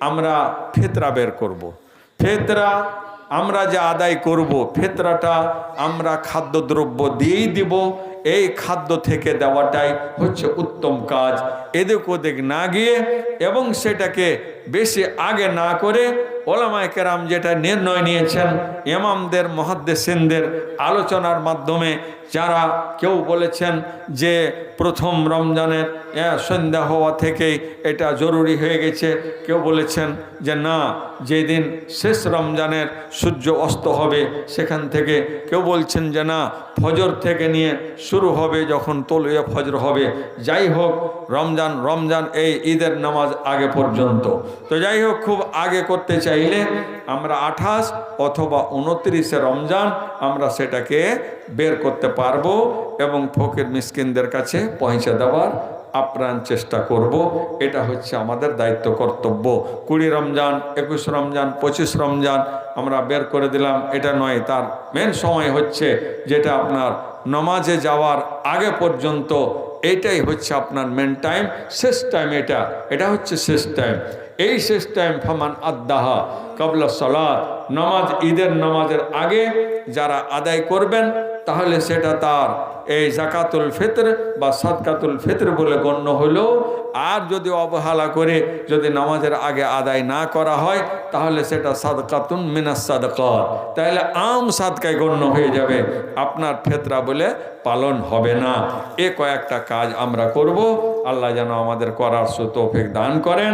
আমরা ফিতরা বের করব। ফিতরা আমরা যে আদায় করব, ফিতরাটা আমরা খাদ্যদ্রব্য দিয়েই দিব। এই খাদ্য থেকে দেওয়াটাই হচ্ছে উত্তম কাজ। এদিক ওদিক না গিয়ে এবং সেটাকে বেশি আগে না করে ওলামায়ে কেরাম যেটা নির্ণয় নিয়েছেন, ইমামদের মুহাদ্দিসিনদের আলোচনার মাধ্যমে, যারা কেউ বলেছেন যে প্রথম রমজানের সন্ধ্যা হওয়া থেকেই এটা জরুরি হয়ে গেছে, কেউ বলেছেন যে না, যেদিন শেষ রমজানের সূর্য অস্ত হবে সেখান থেকে, কেউ বলছেন যে না, ফজর থেকে নিয়ে শুরু হবে যখন তলুয়ে ফজর হবে। যাই হোক, রমজান এই ঈদের নামাজ আগে পর্যন্ত। তো যাই হোক, খুব আগে করতে চাইলে আমরা 28 অথবা 29 রমজান আমরা সেটাকে বের করতে পারবো এবং ফকির মিসকিনদের কাছে পৌঁছে দেওয়ার আপ্রাণ চেষ্টা করব। এটা হচ্ছে আমাদের দায়িত্ব, কর্তব্য। 20 রমজান, 21 রমজান, 25 রমজান আমরা বের করে দিলাম, এটা নয়। তার মেন সময় হচ্ছে যেটা আপনার নামাজে যাওয়ার আগে পর্যন্ত, এইটাই হচ্ছে আপনার মেন টাইম, শেষ টাইম। এটা হচ্ছে শেষ টাইম। এই শেষ টাইম ফামান আদ্দাহা কাবলা সালাত, নামাজ, ঈদের নামাজের আগে যারা আদায় করবেন, তাহলে সেটা তার এই জাকাতুল ফিতর বা সাদকাতুল ফিতর বলে গণ্য হলো। আর যদি অবহেলা করে যদি নামাজের আগে আদায় না করা হয়, তাহলে সেটা সাদকাতুন মিনাস সাদকাত, তাহলে আম সাদকায় গণ্য হয়ে যাবে, আপনার ফিতরা বলে পালন হবে না। এ কয়েকটা কাজ আমরা করব। আল্লাহ যেন আমাদের করার তৌফিক দান করেন।